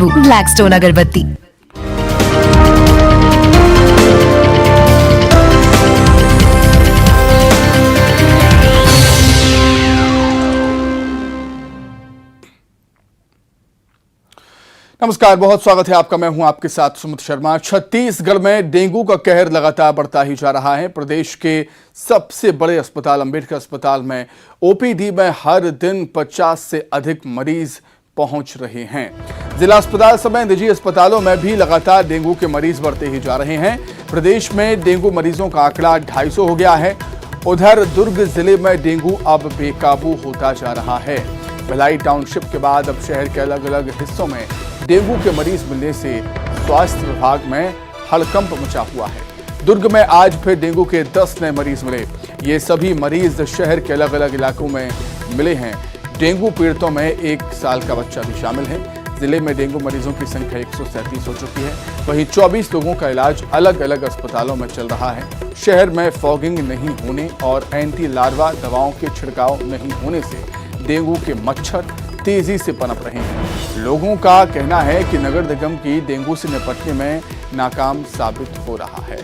Blackstone अगरबत्ती। नमस्कार, बहुत स्वागत है आपका। मैं हूं आपके साथ सुमित शर्मा। छत्तीसगढ़ में डेंगू का कहर लगातार बढ़ता ही जा रहा है। प्रदेश के सबसे बड़े अस्पताल अंबेडकर अस्पताल में ओपीडी में हर दिन 50 से अधिक मरीज पहुंच रहे हैं। जिला अस्पताल समेत निजी अस्पतालों में भी लगातार डेंगू के मरीज बढ़ते ही जा रहे हैं। प्रदेश में डेंगू मरीजों का आंकड़ा 250 हो गया है। उधर दुर्ग जिले में डेंगू अब बेकाबू होता जा रहा है। भिलाई टाउनशिप के बाद अब शहर के अलग अलग हिस्सों में डेंगू के मरीज मिलने से स्वास्थ्य विभाग में हड़कंप मचा हुआ है। दुर्ग में आज फिर डेंगू के 10 नए मरीज मिले। ये सभी मरीज शहर के अलग अलग इलाकों में मिले हैं। डेंगू पीड़ितों में 1 साल का बच्चा भी शामिल है। जिले में डेंगू मरीजों की संख्या 137 हो चुकी है। वहीं 24 लोगों का इलाज अलग अलग अस्पतालों में चल रहा है। शहर में फॉगिंग नहीं होने और एंटी लार्वा दवाओं के छिड़काव नहीं होने से डेंगू के मच्छर तेजी से पनप रहे हैं। लोगों का कहना है कि नगर निगम की डेंगू से निपटने में नाकाम साबित हो रहा है।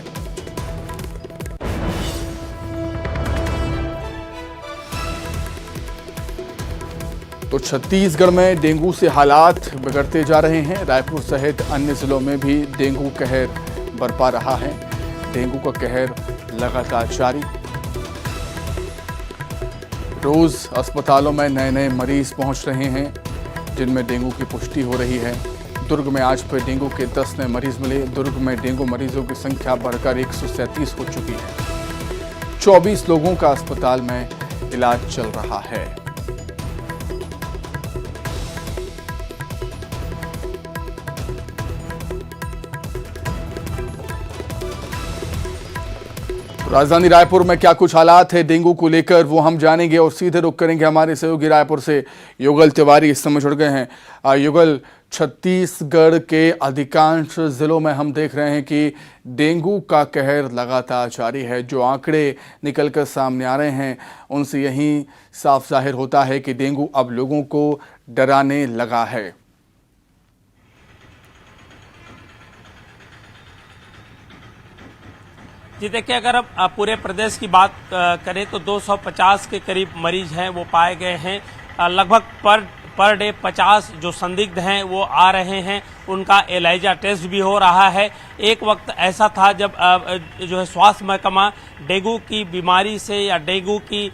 तो छत्तीसगढ़ में डेंगू से हालात बिगड़ते जा रहे हैं। रायपुर सहित अन्य जिलों में भी डेंगू कहर बरपा रहा है। डेंगू का कहर लगातार जारी। रोज अस्पतालों में नए नए मरीज पहुंच रहे हैं जिनमें डेंगू की पुष्टि हो रही है। दुर्ग में आज फिर डेंगू के 10 नए मरीज मिले। दुर्ग में डेंगू मरीजों की संख्या बढ़कर 137 हो चुकी है। 24 लोगों का अस्पताल में इलाज चल रहा है। राजधानी रायपुर में क्या कुछ हालात है डेंगू को लेकर वो हम जानेंगे और सीधे रुख करेंगे हमारे सहयोगी रायपुर से युगल तिवारी इस समय जुड़ गए हैं। युगल, छत्तीसगढ़ के अधिकांश जिलों में हम देख रहे हैं कि डेंगू का कहर लगातार जारी है। जो आंकड़े निकलकर सामने आ रहे हैं उनसे यही साफ जाहिर होता है कि डेंगू अब लोगों को डराने लगा है। जी देखिए, अगर अब पूरे प्रदेश की बात करें तो 250 के करीब मरीज हैं वो पाए गए हैं। लगभग पर डे 50 जो संदिग्ध हैं वो आ रहे हैं। उनका एलाइजा टेस्ट भी हो रहा है। एक वक्त ऐसा था जब जो है स्वास्थ्य महकमा डेंगू की बीमारी से या डेंगू की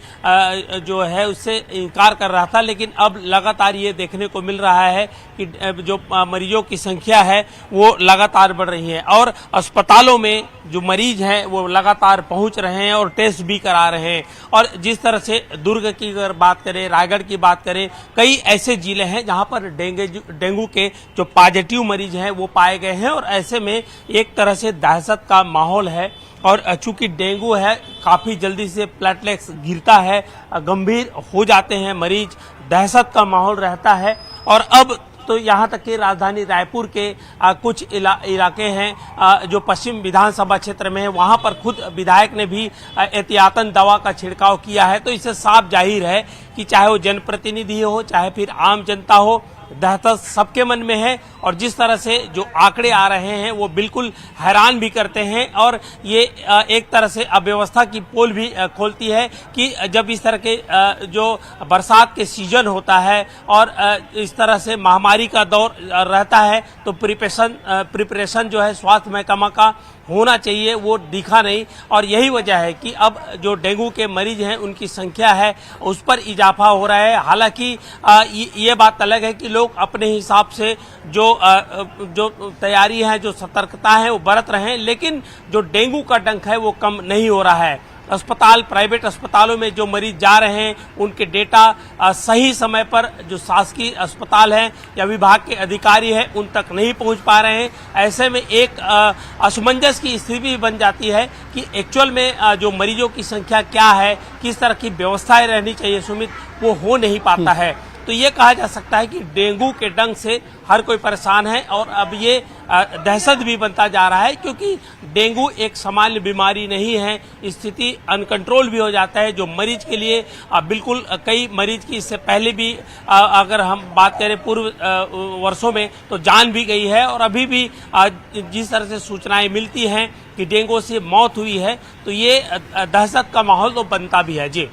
जो है उससे इनकार कर रहा था, लेकिन अब लगातार ये देखने को मिल रहा है कि जो मरीजों की संख्या है वो लगातार बढ़ रही है और अस्पतालों में जो मरीज हैं वो लगातार पहुंच रहे हैं और टेस्ट भी करा रहे हैं। और जिस तरह से दुर्ग की अगर बात करें, रायगढ़ की बात करें, कई ऐसे जिले हैं जहां पर डेंगू के जो पॉजिटिव मरीज हैं वो पाए गए हैं और ऐसे में एक तरह से दहशत का माहौल है। और चूंकि डेंगू है, काफी जल्दी से प्लेटलेट्स गिरता है, गंभीर हो जाते हैं मरीज, दहशत का माहौल रहता है। और अब तो यहाँ तक कि राजधानी रायपुर के कुछ इलाके हैं जो पश्चिम विधानसभा क्षेत्र में है, वहाँ पर खुद विधायक ने भी एहतियातन दवा का छिड़काव किया है। तो इससे साफ जाहिर है कि चाहे वो जनप्रतिनिधि हो, चाहे फिर आम जनता हो, दहशत सबके मन में है। और जिस तरह से जो आंकड़े आ रहे हैं वो बिल्कुल हैरान भी करते हैं और ये एक तरह से अव्यवस्था की पोल भी खोलती है कि जब इस तरह के जो बरसात के सीजन होता है और इस तरह से महामारी का दौर रहता है तो प्रिपरेशन जो है स्वास्थ्य महकमा का होना चाहिए वो दिखा नहीं। और यही वजह है कि अब जो डेंगू के मरीज हैं उनकी संख्या है उस पर इजाफा हो रहा है। हालांकि ये बात अलग है कि लोग अपने हिसाब से जो तैयारी है, जो सतर्कता है वो बरत रहे हैं, लेकिन जो डेंगू का डंक है वो कम नहीं हो रहा है। प्राइवेट अस्पतालों में जो मरीज जा रहे हैं उनके डेटा सही समय पर जो शासकीय अस्पताल हैं या विभाग के अधिकारी हैं उन तक नहीं पहुंच पा रहे हैं। ऐसे में एक असमंजस की स्थिति भी बन जाती है कि एक्चुअल में जो मरीजों की संख्या क्या है, किस तरह की व्यवस्थाएं रहनी चाहिए सुमित, वो हो नहीं पाता है। तो ये कहा जा सकता है कि डेंगू के डंक से हर कोई परेशान है और अब ये दहशत भी बनता जा रहा है, क्योंकि डेंगू एक सामान्य बीमारी नहीं है। स्थिति अनकंट्रोल भी हो जाता है, जो मरीज के लिए बिल्कुल कई मरीज की इससे पहले भी अगर हम बात करें पूर्व वर्षों में तो जान भी गई है। और अभी भी जिस तरह से सूचनाएं मिलती हैं कि डेंगू से मौत हुई है, तो ये दहशत का माहौल तो बनता भी है। जी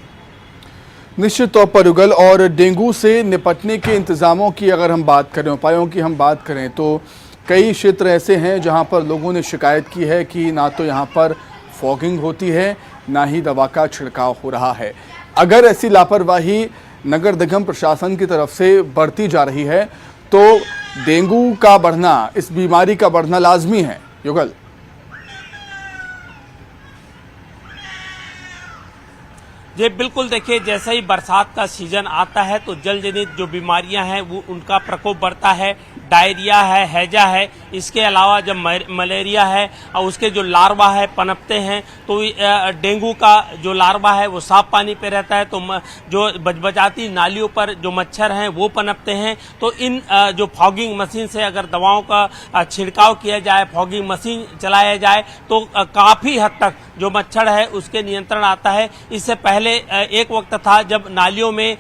निश्चित तौर पर युगल, और डेंगू से निपटने के इंतजामों की अगर हम बात करें, उपायों की हम बात करें, तो कई क्षेत्र ऐसे हैं जहां पर लोगों ने शिकायत की है कि ना तो यहां पर फॉगिंग होती है, ना ही दवा का छिड़काव हो रहा है। अगर ऐसी लापरवाही नगर निगम प्रशासन की तरफ से बढ़ती जा रही है तो डेंगू का बढ़ना, इस बीमारी का बढ़ना लाजमी है। युगल, जी बिल्कुल, देखिए जैसे ही बरसात का सीजन आता है तो जल जनित जो बीमारियां हैं वो उनका प्रकोप बढ़ता है। डायरिया है, हैजा है, इसके अलावा जब मलेरिया है और उसके जो लार्वा है पनपते हैं, तो डेंगू का जो लार्वा है वो साफ पानी पे रहता है, तो जो बचबचाती नालियों पर जो मच्छर हैं वो पनपते हैं। तो इन जो फॉगिंग मशीन से अगर दवाओं का छिड़काव किया जाए, फॉगिंग मशीन चलाया जाए, तो काफ़ी हद तक जो मच्छर है उसके नियंत्रण आता है। इससे पहले एक वक्त था जब नालियों में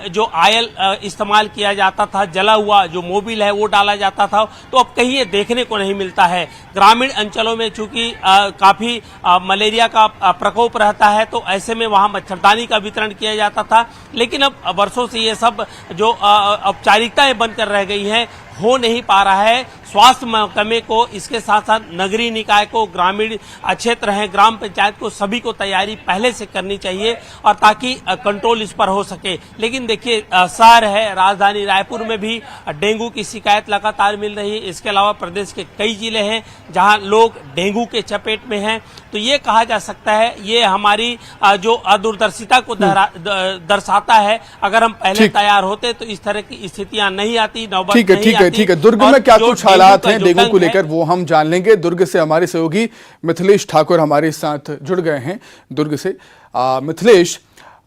जो आयल इस्तेमाल किया जाता था, जला हुआ जो मोबिल है वो डाला जाता था, तो अब कहीं ये देखने को नहीं मिलता है। ग्रामीण अंचलों में चूंकि काफी मलेरिया का प्रकोप रहता है, तो ऐसे में वहां मच्छरदानी का वितरण किया जाता था। लेकिन अब वर्षों से ये सब जो औपचारिकताएं बनकर रह गई हैं, हो नहीं पा रहा है। स्वास्थ्य महकमे को, इसके साथ साथ नगरीय निकाय को, ग्रामीण क्षेत्र हैं, ग्राम पंचायत को, सभी को तैयारी पहले से करनी चाहिए और ताकि कंट्रोल इस पर हो सके। लेकिन देखिए शहर है, राजधानी रायपुर में भी डेंगू की शिकायत लगातार मिल रही है। इसके अलावा प्रदेश के कई जिले हैं जहां लोग डेंगू के चपेट में हैं। तो ये कहा जा सकता है, ये हमारी जो अदूरदर्शिता को दर्शाता है। अगर हम पहले तैयार होते तो इस तरह की स्थितियां नहीं आती, नौबत नहीं आती। ठीक है। दुर्ग में क्या कुछ हालात हैं डेंगू को लेकर, वो हम जान लेंगे। दुर्ग से हमारे सहयोगी मिथिलेश ठाकुर हमारे साथ जुड़ गए हैं दुर्ग से। मिथिलेश,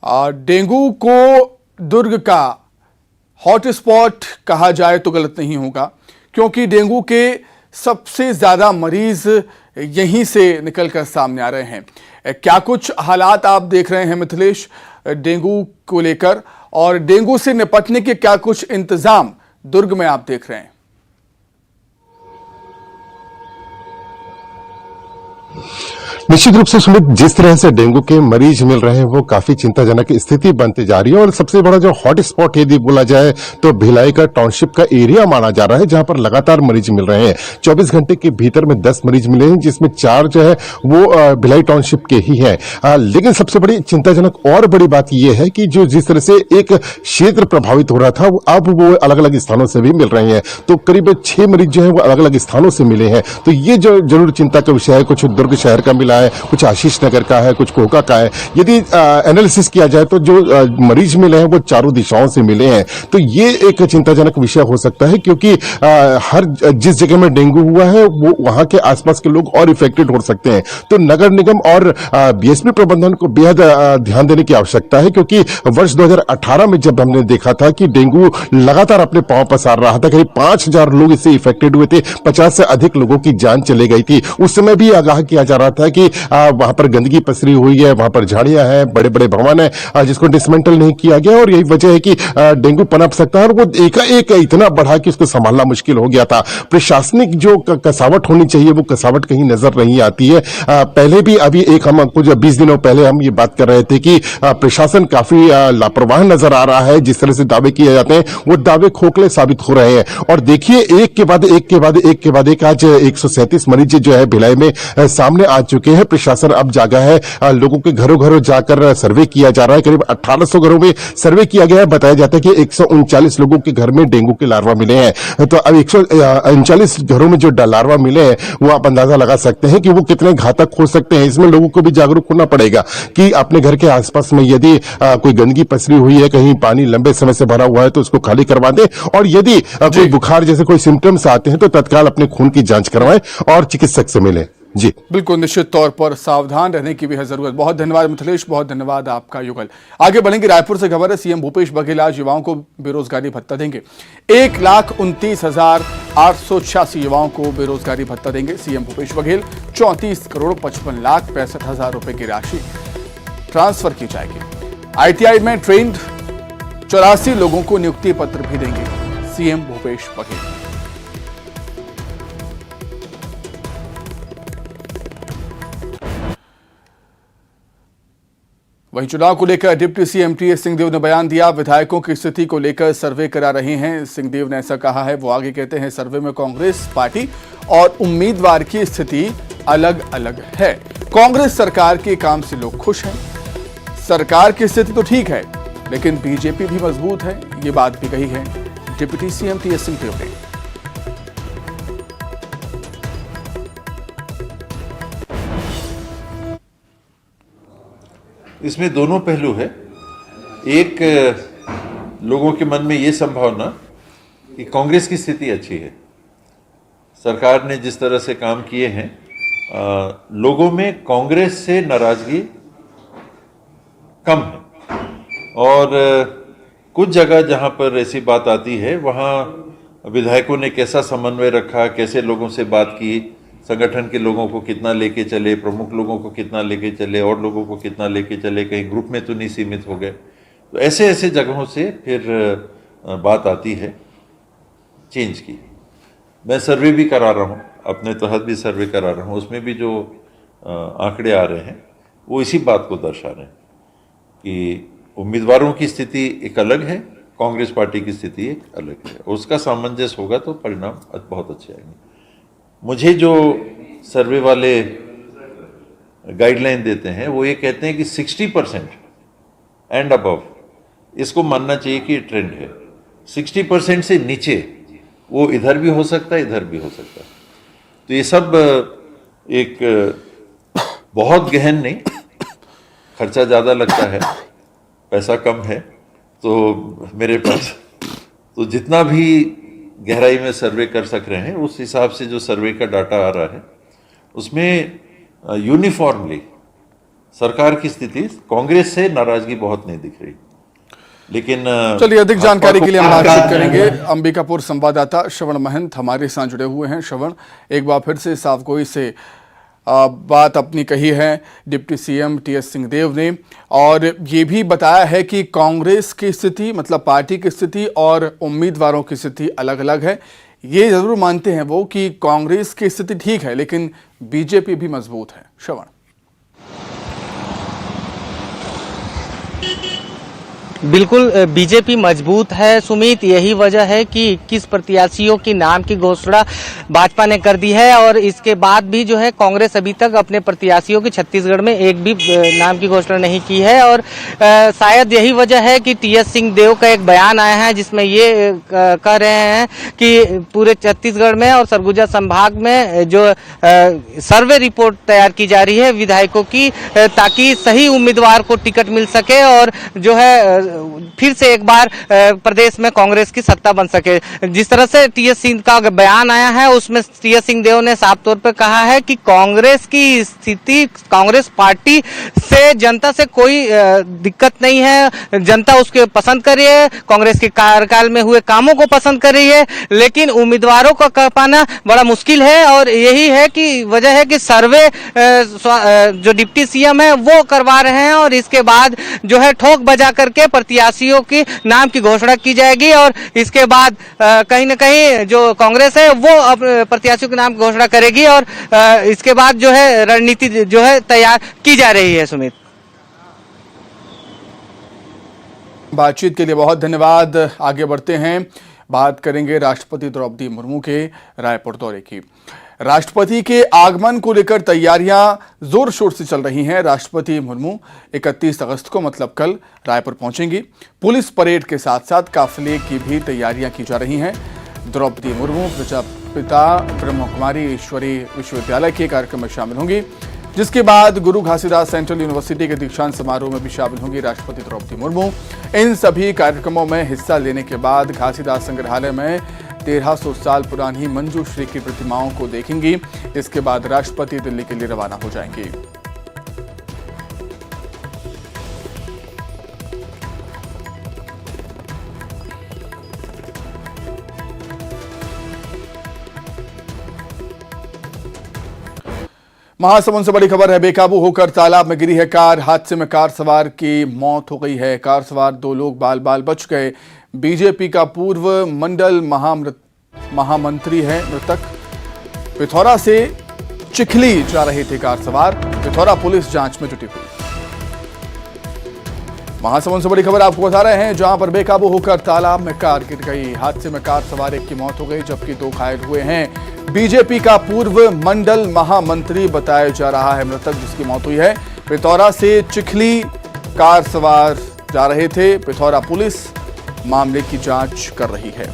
डेंगू को दुर्ग का हॉटस्पॉट कहा जाए तो गलत नहीं होगा, क्योंकि डेंगू के सबसे ज्यादा मरीज यहीं से निकलकर सामने आ रहे हैं। क्या कुछ हालात आप देख रहे हैं मिथिलेश डेंगू को लेकर, और डेंगू से निपटने के क्या कुछ इंतजाम दुर्ग में आप देख रहे हैं? निश्चित रूप से सुमित, जिस तरह से डेंगू के मरीज मिल रहे हैं वो काफी चिंताजनक स्थिति बनती जा रही है। और सबसे बड़ा जो हॉट स्पॉट यदि बोला जाए तो भिलाई का टाउनशिप का एरिया माना जा रहा है, जहां पर लगातार मरीज मिल रहे हैं। 24 घंटे के भीतर में 10 मरीज मिले हैं, जिसमें 4 जो है वो भिलाई टाउनशिप के ही हैं। लेकिन सबसे बड़ी चिंताजनक और बड़ी बात यह है कि जो जिस तरह से एक क्षेत्र प्रभावित हो रहा था, अब वो अलग अलग स्थानों से भी मिल रहे हैं। तो करीब 6 मरीज जो है वो अलग अलग स्थानों से मिले हैं। तो ये जो जरूर चिंता का विषय है। कुछ दुर्ग शहर का मिला है, कुछ आशीष नगर का है, कुछ कोहका का है। यदि एनालिसिस किया जाए तो जो मरीज मिले हैं वो चारों दिशाओं से मिले हैं। तो ये एक चिंताजनक विषय हो सकता है, क्योंकि हर जिस जगह में डेंगू हुआ है वो वहां के आसपास के लोग और इफेक्टेड हो सकते हैं। तो नगर निगम और बीएसपी प्रबंधन को बेहद ध्यान देने की आवश्यकता है, क्योंकि वर्ष 2018 में जब हमने देखा था कि डेंगू लगातार अपने पांव पसार रहा था, करीब 5000 लोग इससे इफेक्टेड हुए थे, 50 से अधिक लोगों की जान चली गई थी। उस समय भी आगाह किया जा रहा था कि वहां पर गंदगी पसरी हुई है, वहां पर झाड़ियां हैं, बड़े बड़े भवन है जिसको डिसमेंटल नहीं किया गया, और यही वजह है कि डेंगू पनप सकता है। और वो एकाएक इतना बढ़ा कि उसको संभालना मुश्किल हो गया था। प्रशासनिक जो कसावट होनी चाहिए वो कसावट कहीं नजर नहीं आती है। पहले भी अभी हम कुछ 20 दिनों पहले हम ये बात कर रहे थे कि प्रशासन काफी लापरवाह नजर आ रहा है। जिस तरह से दावे किए जाते हैं वो दावे खोखले साबित हो रहे हैं। और देखिए एक के बाद एक आज 137 मरीज जो है भिलाई में सामने आ चुके हैं। प्रशासन अब जागा है, लोगों के घरों घरों जाकर सर्वे किया जा रहा है। करीब 1800 घरों में सर्वे किया गया है। बताया जाता है कि 139 लोगों के घर में डेंगू के लार्वा मिले हैं। तो अब 139 घरों में जो लार्वा मिले हैं वो आप अंदाजा लगा सकते हैं कि वो कितने घातक हो सकते हैं। इसमें लोगों को भी जागरूक होना पड़ेगा कि अपने घर के आसपास में यदि कोई गंदगी पसरी हुई है, कहीं पानी लंबे समय से भरा हुआ है तो उसको खाली करवा दें। और यदि कोई बुखार जैसे कोई सिम्टम्स आते हैं तो तत्काल अपने खून की जांच करवाएं और चिकित्सक से मिलें। जी बिल्कुल, निश्चित तौर पर सावधान रहने की भी है जरूरत। बहुत धन्यवाद मिथिलेश, बहुत धन्यवाद आपका युगल। आगे बढ़ेंगे, रायपुर से खबर है, सीएम भूपेश बघेल आज युवाओं को बेरोजगारी भत्ता देंगे। 1,29,886 युवाओं को बेरोजगारी भत्ता देंगे सीएम भूपेश बघेल। 34,55,65,000 रुपए की राशि ट्रांसफर की जाएगी। ITI में ट्रेंड 84 लोगों को नियुक्ति पत्र भी देंगे सीएम भूपेश बघेल। वहीं चुनाव को लेकर डिप्टी सीएम टीएस सिंहदेव ने बयान दिया। विधायकों की स्थिति को लेकर सर्वे करा रहे हैं सिंहदेव ने, ऐसा कहा है। वो आगे कहते हैं, सर्वे में कांग्रेस पार्टी और उम्मीदवार की स्थिति अलग अलग है। कांग्रेस सरकार के काम से लोग खुश हैं, सरकार की स्थिति तो ठीक है लेकिन बीजेपी भी मजबूत है, ये बात भी कही है डिप्टी सीएम टीएस सिंहदेव ने। इसमें दोनों पहलू है। एक, लोगों के मन में ये संभावना कि कांग्रेस की स्थिति अच्छी है, सरकार ने जिस तरह से काम किए हैं, लोगों में कांग्रेस से नाराजगी कम है। और कुछ जगह जहां पर ऐसी बात आती है वहां विधायकों ने कैसा समन्वय रखा, कैसे लोगों से बात की, संगठन के लोगों को कितना लेके चले, प्रमुख लोगों को कितना लेके चले और लोगों को कितना लेके चले, कहीं ग्रुप में तो नहीं सीमित हो गए। तो ऐसे ऐसे जगहों से फिर बात आती है चेंज की। मैं सर्वे भी करा रहा हूँ, अपने तहत भी सर्वे करा रहा हूँ, उसमें भी जो आंकड़े आ रहे हैं वो इसी बात को दर्शा रहे हैं कि उम्मीदवारों की स्थिति एक अलग है, कांग्रेस पार्टी की स्थिति एक अलग है। उसका सामंजस्य होगा तो परिणाम बहुत अच्छे आएंगे। मुझे जो सर्वे वाले गाइडलाइन देते हैं वो ये कहते हैं कि 60% एंड अबव इसको मानना चाहिए कि ट्रेंड है। 60% से नीचे वो इधर भी हो सकता है, इधर भी हो सकता है। तो ये सब एक बहुत गहन नहीं, खर्चा ज़्यादा लगता है, पैसा कम है, तो मेरे पास तो जितना भी गहराई में सर्वे कर सक रहे हैं उस हिसाब से जो सर्वे का डाटा आ रहा है उसमें यूनिफॉर्मली सरकार की स्थिति, कांग्रेस से नाराजगी बहुत नहीं दिख रही। लेकिन चलिए, अधिक जानकारी के लिए हम बातचीत करेंगे। अंबिकापुर संवाददाता श्रवण महंत हमारे साथ जुड़े हुए हैं। श्रवण, एक बार फिर से साफगोई से बात अपनी कही है डिप्टी सीएम टीएस सिंहदेव ने, और ये भी बताया है कि कांग्रेस की स्थिति, मतलब पार्टी की स्थिति और उम्मीदवारों की स्थिति अलग अलग है। ये जरूर मानते हैं वो कि कांग्रेस की स्थिति ठीक है लेकिन बीजेपी भी मजबूत है। श्रवण, बिल्कुल बीजेपी मजबूत है सुमित, यही वजह है कि 21 प्रत्याशियों की नाम की घोषणा भाजपा ने कर दी है और इसके बाद भी जो है कांग्रेस अभी तक अपने प्रत्याशियों की छत्तीसगढ़ में एक भी नाम की घोषणा नहीं की है। और शायद यही वजह है कि टीएस सिंहदेव का एक बयान आया है जिसमें ये कह रहे हैं कि पूरे छत्तीसगढ़ में और सरगुजा संभाग में जो सर्वे रिपोर्ट तैयार की जा रही है विधायकों की, ताकि सही उम्मीदवार को टिकट मिल सके और जो है फिर से एक बार प्रदेश में कांग्रेस की सत्ता बन सके। जिस तरह से टीएस सिंह का बयान आया है उसमें टीएस सिंहदेव ने साफ तौर पर कहा है कि कांग्रेस की स्थिति, कांग्रेस पार्टी से जनता से कोई दिक्कत नहीं है, जनता उसके पसंद कर रही है, कांग्रेस के कार्यकाल में हुए कामों को पसंद कर रही है, लेकिन उम्मीदवारों को कर पाना बड़ा मुश्किल है। और यही है कि वजह है कि सर्वे जो डिप्टी सीएम है वो करवा रहे हैं और इसके बाद जो है ठोक बजा करके प्रत्याशियों की नाम की घोषणा की जाएगी और इसके बाद कहीं न कहीं जो कांग्रेस है वो प्रत्याशियों के नाम की घोषणा करेगी और इसके बाद जो है रणनीति जो है तैयार की जा रही है। सुमित, बातचीत के लिए बहुत धन्यवाद। आगे बढ़ते हैं, बात करेंगे राष्ट्रपति द्रौपदी मुर्मू के रायपुर दौरे की। राष्ट्रपति के आगमन को लेकर तैयारियां जोर शोर से चल रही हैं। राष्ट्रपति मुर्मू 31 अगस्त को, मतलब कल, रायपुर पहुंचेंगी। पुलिस परेड के साथ साथ काफिले की भी तैयारियां की जा रही हैं। द्रौपदी मुर्मू प्रजापिता ब्रह्म कुमारी ईश्वरी विश्वविद्यालय के कार्यक्रम में शामिल होंगी, जिसके बाद गुरु घासीदास सेंट्रल यूनिवर्सिटी के दीक्षांत समारोह में भी शामिल होंगी राष्ट्रपति द्रौपदी मुर्मू। इन सभी कार्यक्रमों में हिस्सा लेने के बाद घासीदास संग्रहालय में 1300 साल पुरानी मंजूश्री की प्रतिमाओं को देखेंगी। इसके बाद राष्ट्रपति दिल्ली के लिए रवाना हो जाएंगे। महासमुंद से बड़ी खबर है। बेकाबू होकर तालाब में गिरी है कार। हादसे में कार सवार की मौत हो गई है। कार सवार 2 लोग बाल बाल बच गए। बीजेपी का पूर्व मंडल महामंत्री है मृतक। पिथौरा से चिखली जा रहे थे कार सवार। पिथौरा पुलिस जांच में जुटी हुई। महासमुंद से बड़ी खबर आपको बता रहे हैं, जहां पर बेकाबू होकर तालाब में कार गिर गई। हादसे में कार सवार 1 की मौत हो गई, जबकि 2 घायल हुए हैं। बीजेपी का पूर्व मंडल महामंत्री बताया जा रहा है मृतक, जिसकी मौत हुई है। पिथौरा से चिखली कार सवार जा रहे थे। पिथौरा पुलिस मामले की जांच कर रही है।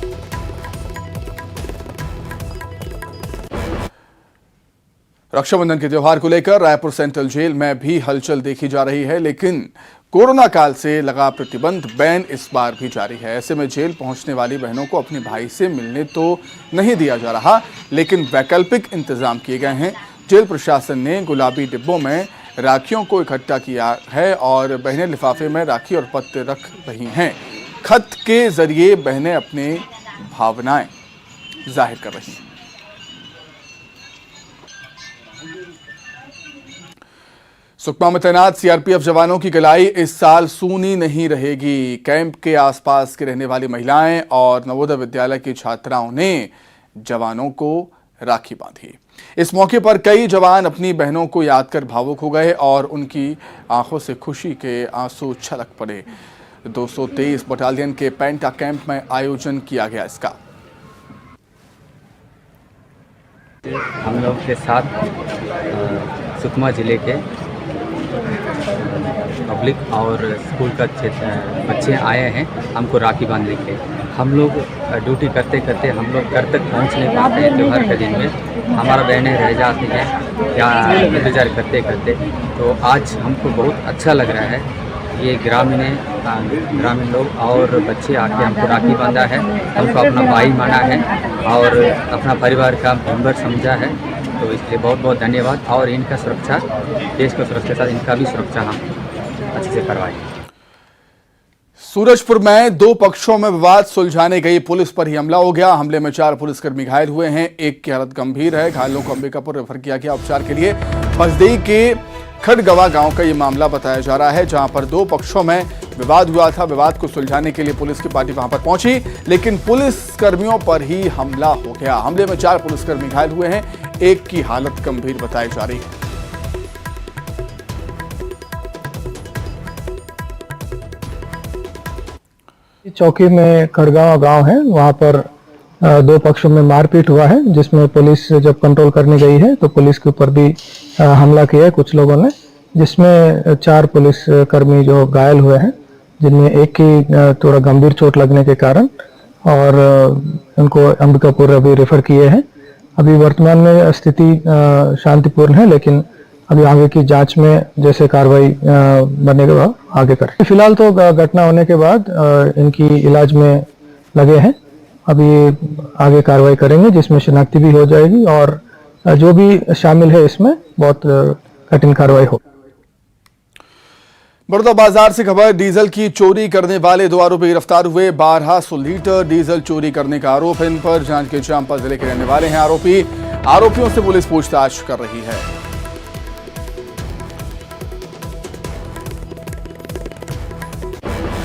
रक्षाबंधन के त्योहार को लेकर रायपुर सेंट्रल जेल में भी हलचल देखी जा रही है, लेकिन कोरोना काल से लगा प्रतिबंध बैन इस बार भी जारी है। ऐसे में जेल पहुंचने वाली बहनों को अपने भाई से मिलने तो नहीं दिया जा रहा, लेकिन वैकल्पिक इंतजाम किए गए हैं। जेल प्रशासन ने गुलाबी डिब्बों में राखियों को इकट्ठा किया है और बहनें लिफाफे में राखी और पत्र रख रही हैं। खत के जरिए बहनें अपनी भावनाएं जाहिर कर रही हैं। सुकमा में तैनात सीआरपीएफ जवानों की कलाई इस साल सूनी नहीं रहेगी। कैंप के आसपास की रहने वाली महिलाएं और नवोदय विद्यालय की छात्राओं ने जवानों को राखी बांधी। इस मौके पर कई जवान अपनी बहनों को याद कर भावुक हो गए और उनकी आंखों से खुशी के आंसू छलक पड़े। 223 बटालियन के पेंटा कैंप में आयोजन किया गया इसका। हम लोग के साथ सुकमा जिले के पब्लिक और स्कूल का बच्चे आए हैं हमको राखी बांधने के। हम लोग ड्यूटी करते करते हम लोग घर तक पहुंच नहीं पाते हैं त्यौहार के दिन में। हमारा बहनें रह जाती हैं या इंतजार करते करते। तो आज हमको बहुत अच्छा लग रहा है। ये ग्रामीण लोग और बच्चे आके हमको राखी बांधा है, हमको अपना भाई माना है और अपना परिवार का मेंबर समझा है। तो इसलिए बहुत बहुत धन्यवाद। और इनका सुरक्षा, देश की सुरक्षा के साथ इनका भी सुरक्षा हम अच्छे से करवाएं। सूरजपुर में 2 पक्षों में विवाद सुलझाने गई पुलिस पर ही हमला हो गया। हमले में 4 पुलिसकर्मी घायल हुए हैं। एक की हालत गंभीर है। घायलों को अंबिकापुर रेफर किया गया उपचार के लिए। बसदेई के खड़गवा गांव का ये मामला बताया जा रहा है, जहां पर 2 पक्षों में विवाद हुआ था। विवाद को सुलझाने के लिए पुलिस की पार्टी वहां पर पहुंची, लेकिन पुलिस कर्मियों पर ही हमला हो गया। हमले में 4 पुलिसकर्मी घायल हुए हैं। एक की हालत गंभीर बताई जा रही है। चौकी में खड़गांव गांव है, वहां पर 2 पक्षों में मारपीट हुआ है, जिसमें पुलिस जब कंट्रोल करने गई है तो पुलिस के ऊपर भी हमला किया है कुछ लोगों ने, जिसमें 4 पुलिस कर्मी जो घायल हुए हैं, जिनमें एक की थोड़ा गंभीर चोट लगने के कारण और उनको अंबिकापुर अभी रेफर किए हैं। अभी वर्तमान में स्थिति शांतिपूर्ण है, लेकिन अभी आगे की जांच में जैसे कार्रवाई बनेगा आगे करें। फिलहाल तो घटना होने के बाद इनकी इलाज में लगे हैं। अभी आगे कार्रवाई करेंगे, जिसमें शिनाख्ती भी हो जाएगी और जो भी शामिल है इसमें बहुत कठिन कार्रवाई हो। बड़ौदा बाजार से खबर। डीजल की चोरी करने वाले 2 आरोपी गिरफ्तार हुए। 1200 लीटर डीजल चोरी करने का आरोप है इन पर। जांजगीर चांपा जिले के रहने वाले हैं आरोपियों से पुलिस पूछताछ कर रही है।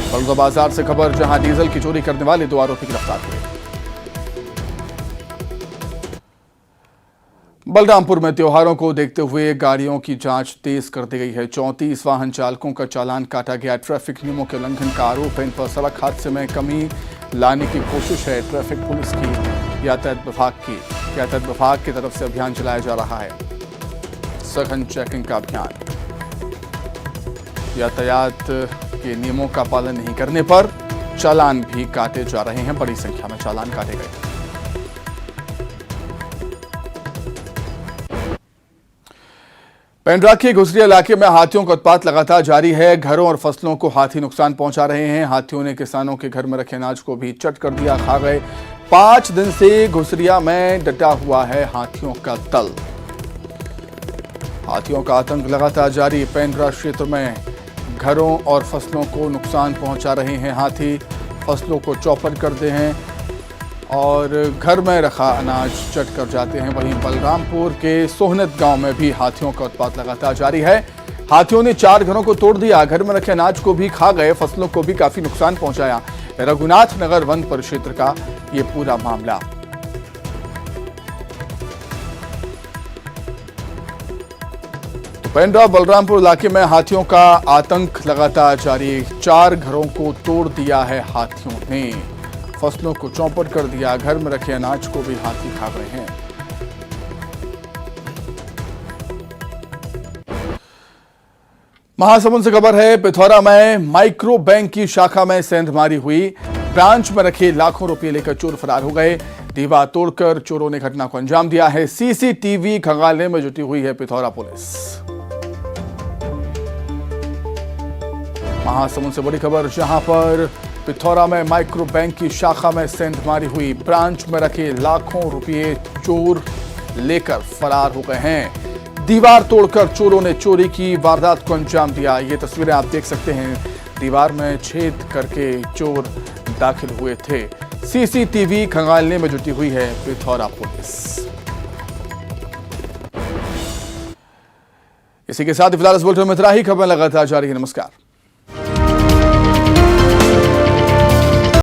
बड़ौदा बाजार से खबर, जहां डीजल की चोरी करने वाले 2 आरोपी गिरफ्तार हुए। बलरामपुर में त्योहारों को देखते हुए गाड़ियों की जांच तेज कर दी गई है। 34 वाहन चालकों का चालान काटा गया। ट्रैफिक नियमों के उल्लंघन का आरोप है इन पर। सड़क हादसे में कमी लाने की कोशिश है ट्रैफिक पुलिस की, यातायात विभाग की तरफ से अभियान चलाया जा रहा है। सघन चेकिंग का अभियान। यातायात के नियमों का पालन नहीं करने पर चालान भी काटे जा रहे हैं। बड़ी संख्या में चालान काटे गए। पेंड्रा के गुजरिया इलाके में हाथियों का उत्पात लगातार जारी है। घरों और फसलों को हाथी नुकसान पहुंचा रहे हैं। हाथियों ने किसानों के घर में रखे अनाज को भी चट कर दिया, खा गए। 5 दिन से घुसरिया में डटा हुआ है हाथियों का दल। हाथियों का आतंक लगातार जारी। पेंड्रा क्षेत्र में घरों और फसलों को नुकसान पहुंचा रहे हैं हाथी। फसलों को चौपट करते हैं और घर में रखा अनाज चट कर जाते हैं। वहीं बलरामपुर के सोहनत गांव में भी हाथियों का उत्पात लगातार जारी है। हाथियों ने 4 घरों को तोड़ दिया, घर में रखे अनाज को भी खा गए, फसलों को भी काफी नुकसान पहुंचाया। रघुनाथ नगर वन परिक्षेत्र का ये पूरा मामला। तो पेंड्रा बलरामपुर इलाके में हाथियों का आतंक लगातार जारी। 4 घरों को तोड़ दिया है हाथियों ने, फसलों को चौपट कर दिया, घर में रखे अनाज को भी हाथी खा गए हैं। महासमुंद से खबर है। पिथौरा में माइक्रो बैंक की शाखा में सेंधमारी हुई। ब्रांच में रखे लाखों रुपए लेकर चोर फरार हो गए। दीवार तोड़कर चोरों ने घटना को अंजाम दिया है। सीसीटीवी खंगालने में जुटी हुई है पिथौरा पुलिस। महासमुंद से बड़ी खबर, जहां पर पिथौरा में माइक्रो बैंक की शाखा में सेंधमारी हुई। ब्रांच में रखे लाखों रुपए चोर लेकर फरार हो गए हैं। दीवार तोड़कर चोरों ने चोरी की वारदात को अंजाम दिया। ये तस्वीरें आप देख सकते हैं। दीवार में छेद करके चोर दाखिल हुए थे। सीसीटीवी खंगालने में जुटी हुई है पिथौरा पुलिस। इसी के साथ फिलहाल इस बुलेटिन में इतना ही। खबर लगातार जारी है। नमस्कार।